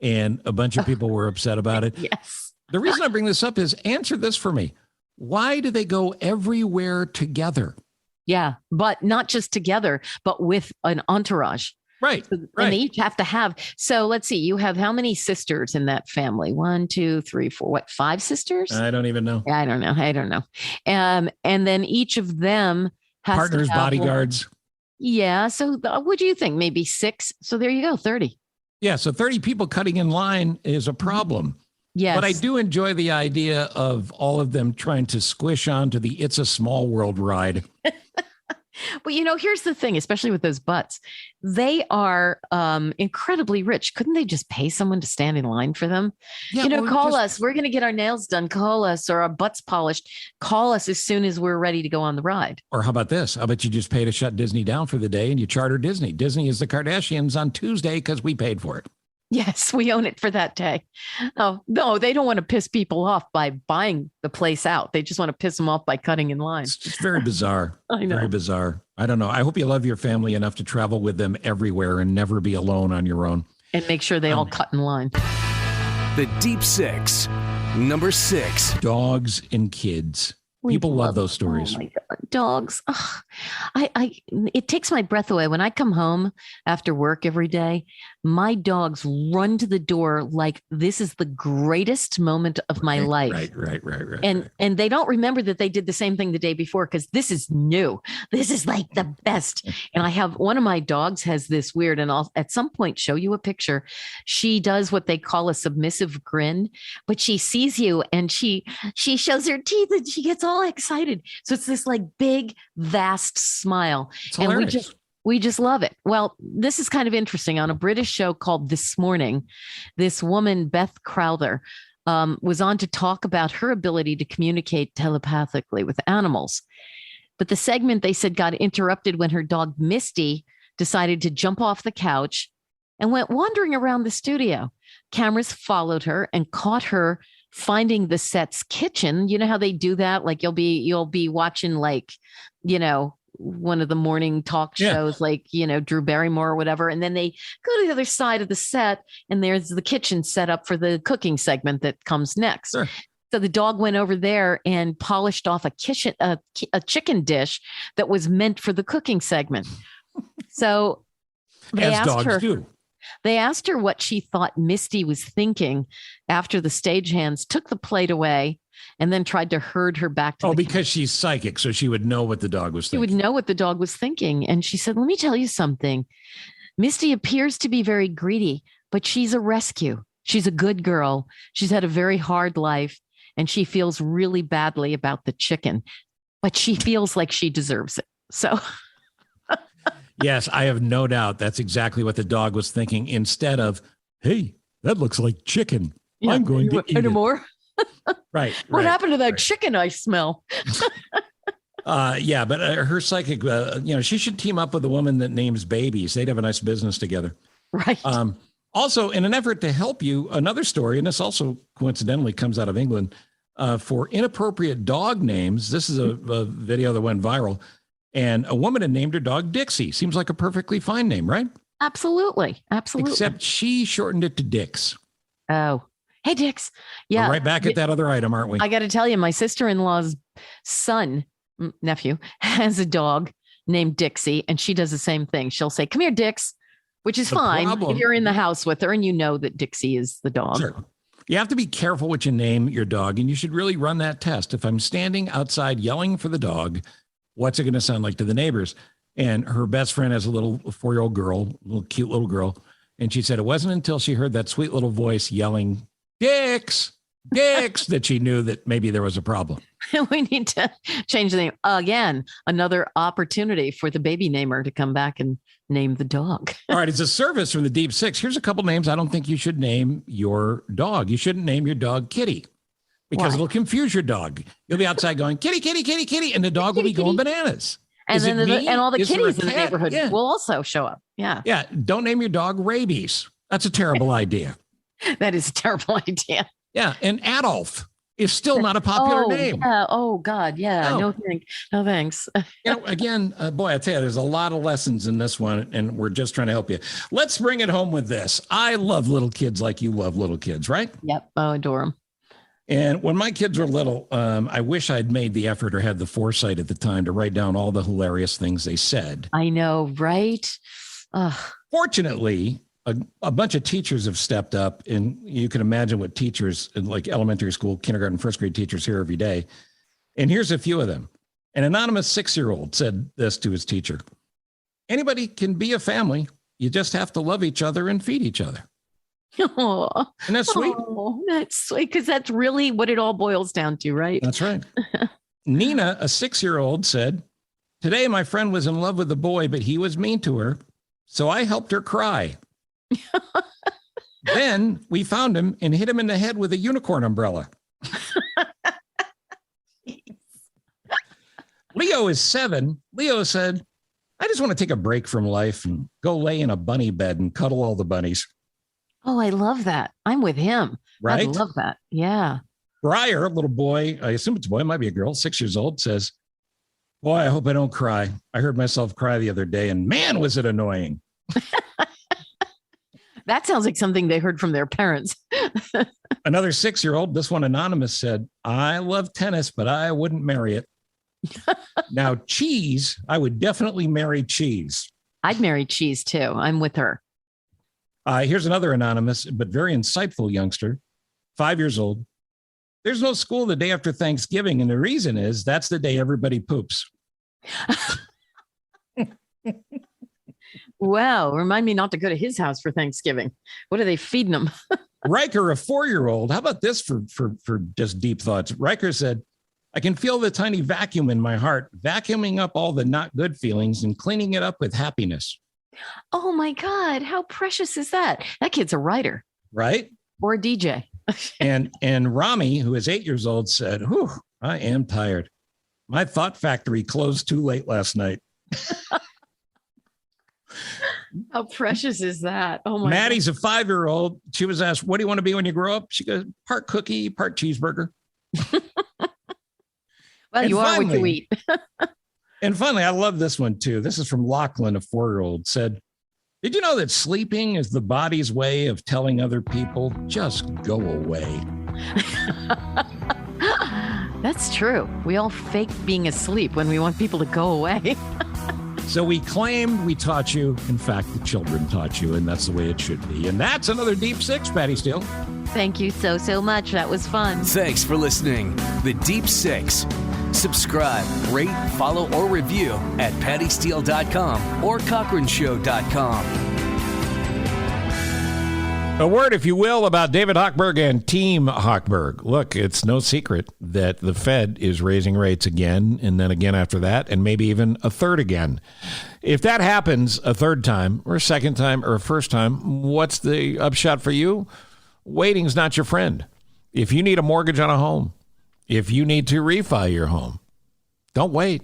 and a bunch of people were upset about it? Yes. The reason I bring this up is answer this for me. Why do they go everywhere together? Yeah, but not just together, but with an entourage. Right. And they each have to have. So let's see. You have how many sisters in that family? 1, 2, 3, 4. 5 sisters? I don't even know. I don't know. And then each of them has partners, to have bodyguards. Yeah. So what do you think? Maybe 6. So there you go. 30. Yeah. So 30 people cutting in line is a problem. Yes. But I do enjoy the idea of all of them trying to squish onto the It's a Small World ride. But, here's the thing, especially with those butts. They are incredibly rich. Couldn't they just pay someone to stand in line for them? Yeah, call us. We're going to get our nails done. Call us, or our butts polished. Call us as soon as we're ready to go on the ride. Or how about this? How about you just pay to shut Disney down for the day and you charter Disney? Disney is the Kardashians on Tuesday because we paid for it. Yes, we own it for that day. Oh, no, they don't want to piss people off by buying the place out. They just want to piss them off by cutting in line. It's just very bizarre. I know. Very bizarre. I don't know. I hope you love your family enough to travel with them everywhere and never be alone on your own. And make sure they all cut in line. The Deep Six, number 6. Dogs and kids. People love those stories. Oh my God, dogs. Ugh. It takes my breath away. When I come home after work every day, my dogs run to the door like this is the greatest moment of my life. Right. And they don't remember that they did the same thing the day before because this is new. This is like the best. And I have one of my dogs has this weird, and I'll at some point show you a picture. She does what they call a submissive grin, but she sees you and she shows her teeth and she gets all excited. So it's this like big, vast smile. And we just love it. Well, this is kind of interesting. On a British show called This Morning, this woman, Beth Crowther, was on to talk about her ability to communicate telepathically with animals. But the segment, they said, got interrupted when her dog Misty decided to jump off the couch and went wandering around the studio. Cameras followed her and caught her finding the set's kitchen. You know how they do that? Like you'll be watching like, one of the morning talk shows, like, Drew Barrymore or whatever. And then they go to the other side of the set and there's the kitchen set up for the cooking segment that comes next. Sure. So the dog went over there and polished off a chicken dish that was meant for the cooking segment. So they asked her what she thought Misty was thinking after the stagehands took the plate away and then tried to herd her back to because she's psychic, so she would know what the dog was thinking. She would know what the dog was thinking. And she said, let me tell you something. Misty appears to be very greedy, but she's a rescue. She's a good girl. She's had a very hard life, and she feels really badly about the chicken, but she feels like she deserves it. So... Yes, I have no doubt that's exactly what the dog was thinking. Instead of, hey, that looks like chicken. Yeah, I'm going to eat it. More? Right. What happened to that chicken I smell? But her psychic, she should team up with a woman that names babies. They'd have a nice business together. Right. Also, in an effort to help you, another story, and this also coincidentally comes out of England, for inappropriate dog names. This is a video that went viral. And a woman had named her dog Dixie. Seems like a perfectly fine name, right? Absolutely. Except she shortened it to Dix. Oh, hey, Dix. Yeah. We're right back at that other item, aren't we? I got to tell you, my sister-in-law's nephew, has a dog named Dixie, and she does the same thing. She'll say, come here, Dix, which is fine if you're in the house with her and you know that Dixie is the dog. Sure. You have to be careful what you name your dog, and you should really run that test. If I'm standing outside yelling for the dog, what's it going to sound like to the neighbors? And her best friend has a little 4-year-old girl, cute little girl. And she said it wasn't until she heard that sweet little voice yelling, Dix, that she knew that maybe there was a problem. We need to change the name again. Another opportunity for the baby namer to come back and name the dog. All right. It's a service from the Deep Six. Here's a couple names I don't think you should name your dog. You shouldn't name your dog Kitty. Because it'll confuse your dog. You'll be outside going, kitty, kitty, kitty, kitty, and the dog will be going bananas. And then and all the kitties in the neighborhood will also show up. Yeah. Yeah. Don't name your dog Rabies. That's a terrible idea. That is a terrible idea. Yeah. And Adolf is still not a popular name. Yeah. Oh, God. Yeah. No thanks. Again, boy, I tell you, there's a lot of lessons in this one, and we're just trying to help you. Let's bring it home with this. I love little kids like you love little kids, right? Yep. Oh, I adore them. And when my kids were little, I wish I'd made the effort or had the foresight at the time to write down all the hilarious things they said. I know, right? Fortunately, a bunch of teachers have stepped up, and you can imagine what teachers in like elementary school, kindergarten, first grade teachers hear every day. And here's a few of them. An anonymous 6-year-old said this to his teacher. Anybody can be a family. You just have to love each other and feed each other. Oh, and that's sweet. Oh, that's sweet, because that's really what it all boils down to, right? That's right. Nina, a 6-year-old, said, today my friend was in love with a boy, but he was mean to her, so I helped her cry. Then we found him and hit him in the head with a unicorn umbrella. Leo is 7. Leo said, I just want to take a break from life and go lay in a bunny bed and cuddle all the bunnies. Oh, I love that. I'm with him. Right? I love that. Yeah. Briar, a little boy, I assume it's a boy, it might be a girl, 6 years old, says, boy, I hope I don't cry. I heard myself cry the other day, and man, was it annoying. That sounds like something they heard from their parents. Another 6-year-old, this one anonymous, said, I love tennis, but I wouldn't marry it. Now, Cheese, I would definitely marry Cheese. I'd marry Cheese, too. I'm with her. Here's another anonymous, but very insightful youngster, 5 years old. There's no school the day after Thanksgiving, and the reason is that's the day everybody poops. Wow. Remind me not to go to his house for Thanksgiving. What are they feeding him? Riker, a 4-year-old. How about this for just deep thoughts? Riker said, I can feel the tiny vacuum in my heart, vacuuming up all the not good feelings and cleaning it up with happiness. Oh, my God. How precious is that? That kid's a writer. Right? Or a DJ. and Rami, who is 8 years old, said, whew, I am tired. My thought factory closed too late last night. How precious is that? Oh my Maddie's a 5-year-old. She was asked, what do you want to be when you grow up? She goes, part cookie, part cheeseburger. Well, you are what you eat. And finally, I love this one too. This is from Lachlan, a 4-year-old, said, did you know that sleeping is the body's way of telling other people, just go away? That's true. We all fake being asleep when we want people to go away. So we claimed we taught you. In fact, the children taught you, and that's the way it should be. And that's another Deep Six, Patty Steele. Thank you so much. That was fun. Thanks for listening. The Deep Six. Subscribe, rate, follow, or review at pattysteele.com or cochranshow.com. A word, if you will, about David Hochberg and Team Hochberg. Look, it's no secret that the Fed is raising rates again, and then again after that, and maybe even a third again. If that happens a third time, or a second time, or a first time, what's the upshot for you? Waiting's not your friend. If you need a mortgage on a home, if you need to refi your home, don't wait.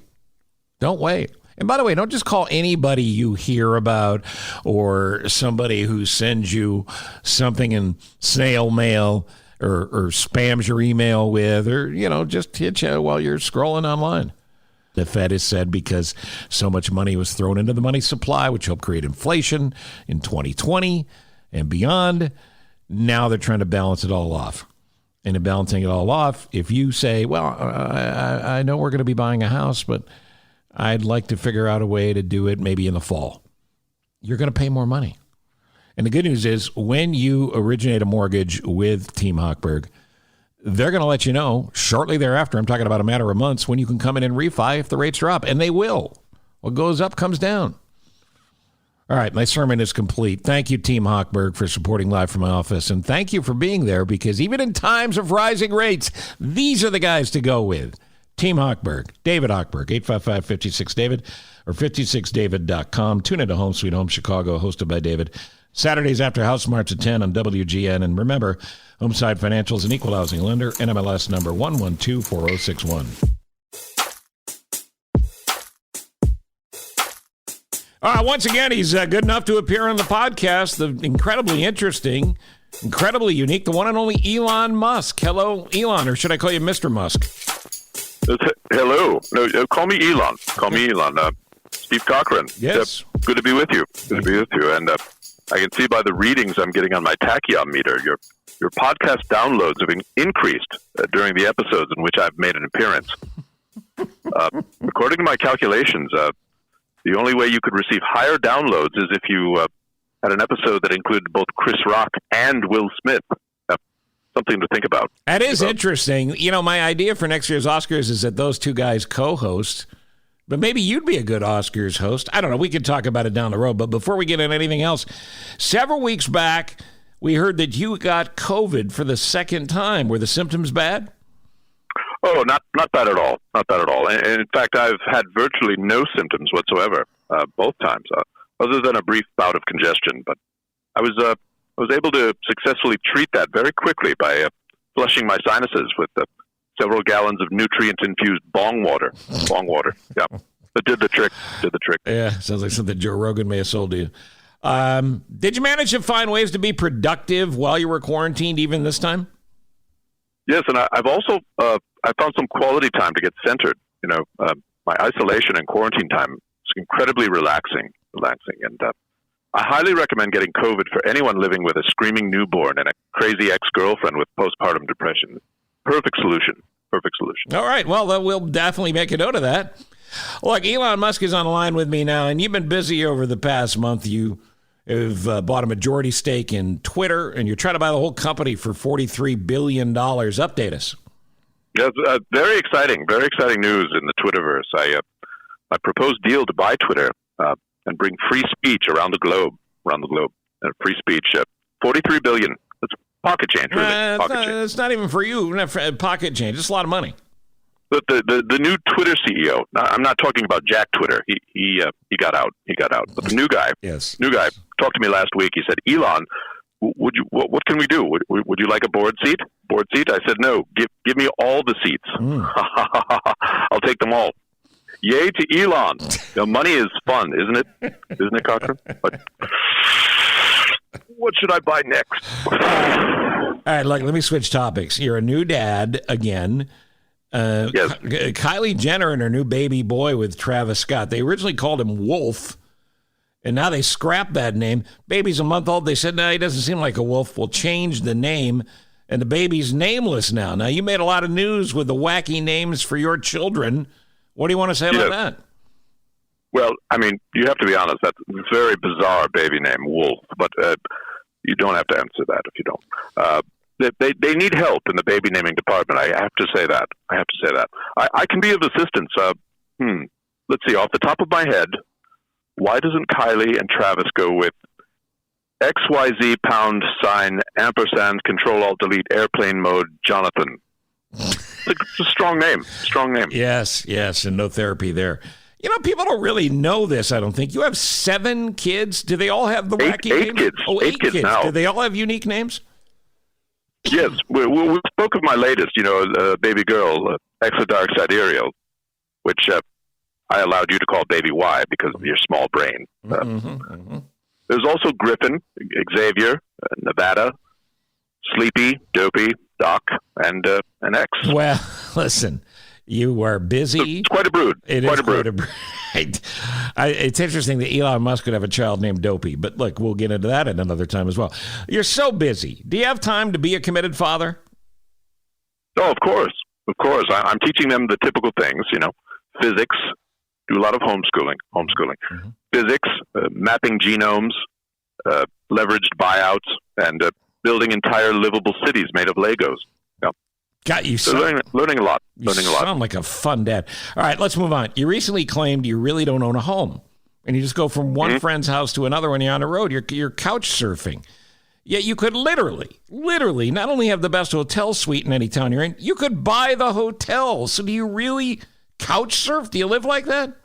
Don't wait. And by the way, don't just call anybody you hear about or somebody who sends you something in snail mail or spams your email with, or, just hit you while you're scrolling online. The Fed has said because so much money was thrown into the money supply, which helped create inflation in 2020 and beyond, now they're trying to balance it all off. And in balancing it all off, if you say, well, I know we're going to be buying a house, but I'd like to figure out a way to do it maybe in the fall, you're going to pay more money. And the good news is when you originate a mortgage with Team Hochberg, they're going to let you know shortly thereafter, I'm talking about a matter of months, when you can come in and refi if the rates drop. And they will. What goes up comes down. All right, my sermon is complete. Thank you, Team Hochberg, for supporting Live from my office. And thank you for being there, because even in times of rising rates, these are the guys to go with. Team Hochberg, David Hochberg, 855-56-DAVID or 56david.com. Tune into Home Sweet Home Chicago, hosted by David. Saturdays after House Smarts at 10 on WGN. And remember, Homeside Financial is an equal housing lender, NMLS number 1124061. Once again, he's good enough to appear on the podcast. The incredibly interesting, incredibly unique, the one and only Elon Musk. Hello, Elon, or should I call you Mr. Musk? Hello. No, call me Elon. Call me Elon. Steve Cochran. Yes. Good to be with you. Good to be with you. And I can see by the readings I'm getting on my tachyometer, your podcast downloads have increased during the episodes in which I've made an appearance. According to my calculations, the only way you could receive higher downloads is if you had an episode that included both Chris Rock and Will Smith. Something to think about. That is interesting. My idea for next year's Oscars is that those two guys co-host, but maybe you'd be a good Oscars host. I don't know. We could talk about it down the road. But before we get into anything else, several weeks back, we heard that you got COVID for the second time. Were the symptoms bad? Oh, not bad at all. Not bad at all. And in fact, I've had virtually no symptoms whatsoever both times, other than a brief bout of congestion. But I was able to successfully treat that very quickly by flushing my sinuses with several gallons of nutrient-infused bong water. Yeah. It did the trick. Yeah, sounds like something Joe Rogan may have sold to you. Did you manage to find ways to be productive while you were quarantined even this time? Yes, and I've also I found some quality time to get centered. My isolation and quarantine time is incredibly relaxing, and I highly recommend getting COVID for anyone living with a screaming newborn and a crazy ex-girlfriend with postpartum depression. Perfect solution. All right. Well, we'll definitely make a note of that. Look, Elon Musk is on the line with me now, and you've been busy over the past month. You have bought a majority stake in Twitter, and you're trying to buy the whole company for $43 billion. Update us. Yeah, very exciting news in the Twitterverse. I proposed deal to buy Twitter and bring free speech around the globe. Free speech, $43 billion. That's pocket change, really. It's not even for you. Pocket change. It's a lot of money. But the new Twitter CEO. I'm not talking about Jack Twitter. He got out. But the new guy. Yes. New guy talked to me last week. He said, Elon, what can we do? Would you like a board seat? I said, no. Give me all the seats. I'll take them all. Yay to Elon. Money is fun, isn't it? Isn't it, Cochran? But what should I buy next? All right, look, let me switch topics. You're a new dad again. Yes. Kylie Jenner and her new baby boy with Travis Scott. They originally called him Wolf, and now they scrapped that name. Baby's a month old. They said, no, he doesn't seem like a wolf. We'll change the name, and the baby's nameless now. Now, you made a lot of news with the wacky names for your children. What do you want to say about that? Well, I mean, you have to be honest. That's a very bizarre baby name, Wolf, but you don't have to answer that if you don't. They need help in the baby naming department. I have to say that. I can be of assistance. Let's see. Off the top of my head, why doesn't Kylie and Travis go with XYZ # Control-Alt-Delete airplane mode Jonathan? It's a strong name. Yes, and no therapy there. You know, people don't really know this, I don't think. You have 7 kids. Do they all have the wacky names? 8 kids. Oh, 8 kids now. Do they all have unique names? Yes, we spoke of my latest, baby girl, Dark Sidereal, which I allowed you to call Baby Y because of your small brain. There's also Griffin, Xavier, Nevada, Sleepy, Dopey, Doc, and X. Well, listen, you are busy. It's quite a brood. Quite a brood. It's interesting that Elon Musk could have a child named Dopey, but look, we'll get into that at another time as well. You're so busy. Do you have time to be a committed father? Oh, of course. I'm teaching them the typical things, physics, do a lot of homeschooling, physics, mapping genomes, leveraged buyouts, and building entire livable cities made of Legos. Got you. So learning a lot. You sound like a fun dad. All right, let's move on. You recently claimed you really don't own a home, and you just go from one friend's house to another when you're on the road. You're couch surfing. Yet you could literally not only have the best hotel suite in any town you're in, you could buy the hotel. So do you really couch surf? Do you live like that?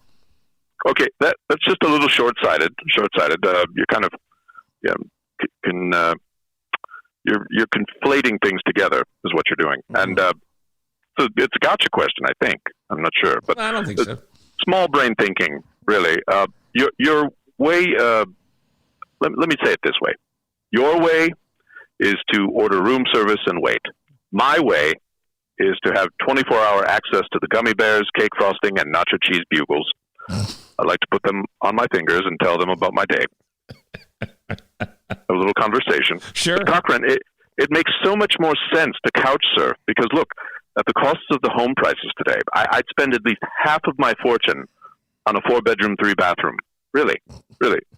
Okay, that's just a little short-sighted. You're kind of you're conflating things together is what you're doing, and so it's a gotcha question. I think I'm not sure, but I don't think so. Small brain thinking, really. Your way. Let me say it this way: your way is to order room service and wait. My way is to have 24-hour access to the gummy bears, cake frosting, and nacho cheese bugles. I like to put them on my fingers and tell them about my day. A little conversation. Sure. But Cochran, it makes so much more sense to couch surf because, look, at the costs of the home prices today, I'd spend at least half of my fortune on a 4-bedroom, 3-bathroom. Really. I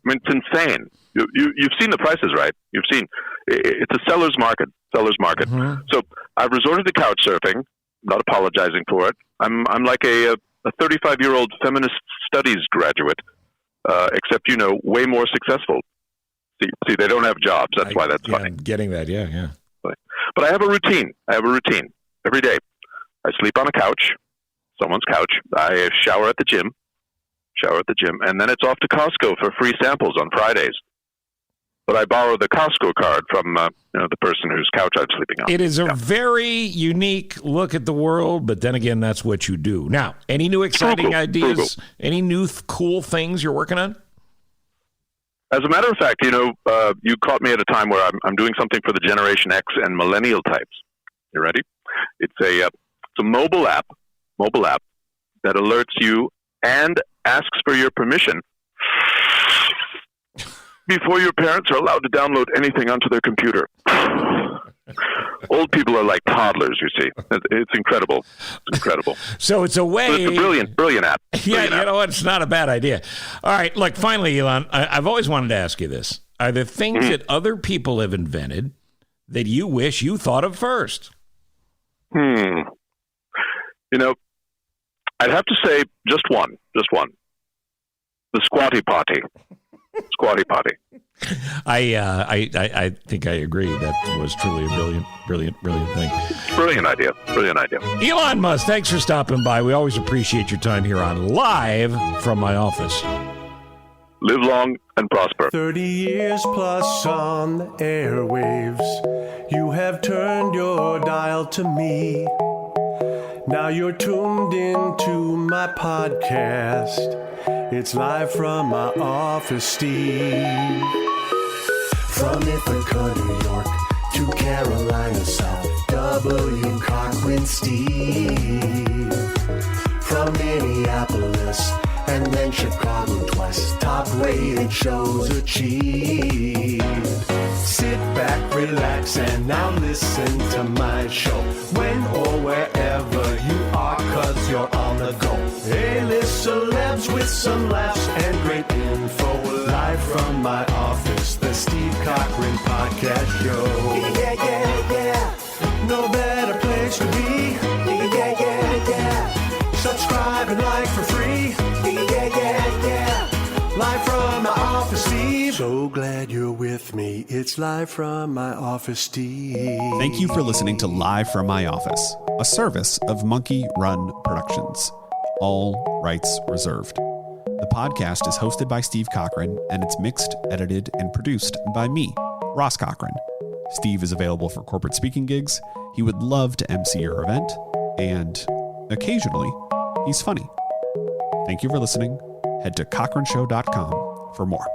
mean, it's insane. You've seen the prices, right? You've seen. It's a seller's market. Mm-hmm. So I've resorted to couch surfing. I'm not apologizing for it. I'm like a 35-year-old feminist studies graduate, except, way more successful. See, they don't have jobs. That's why that's funny. I'm getting that, yeah. But I have a routine. Every day. I sleep on a couch, someone's couch. I shower at the gym, and then it's off to Costco for free samples on Fridays. But I borrow the Costco card from the person whose couch I'm sleeping on. It is a very unique look at the world, but then again, that's what you do. Now, any new exciting ideas? Any new cool things you're working on? As a matter of fact, you caught me at a time where I'm doing something for the Generation X and Millennial types. You ready? It's a mobile app that alerts you and asks for your permission before your parents are allowed to download anything onto their computer. Old people are like toddlers, you see. It's incredible. So it's a way. So it's a brilliant app. You know what? It's not a bad idea. All right, look, finally, Elon, I've always wanted to ask you this. Are there things that other people have invented that you wish you thought of first? I'd have to say just one. The squatty potty. I think I agree. That was truly a brilliant thing. Brilliant idea. Elon Musk, thanks for stopping by. We always appreciate your time here on Live from my office. Live long and prosper. 30 years plus on the airwaves. You have turned your dial to me. Now you're tuned into my podcast. It's live from my office, Steve. From Ithaca, New York to Carolina South, W. Cochran Steve. From Minneapolis and then Chicago twice, top rated shows achieved. Sit back, relax, and now listen to my show. When or wherever you are, cause you're on the go. A-list celebs with some laughs and great info. Live from my office, the Steve Cochran Podcast Show. Yeah, yeah, yeah. No better place to be. Yeah, yeah, yeah, yeah. Subscribe and like for free. Yeah, yeah, yeah. Live from my office, Steve. So glad you're with me. It's live from my office, Steve. Thank you for listening to Live from My Office, a service of Monkey Run Productions. All rights reserved. The podcast is hosted by Steve Cochran, and it's mixed, edited, and produced by me, Ross Cochran. Steve is available for corporate speaking gigs. He would love to MC your event, and occasionally, he's funny. Thank you for listening. Head to cochranshow.com for more.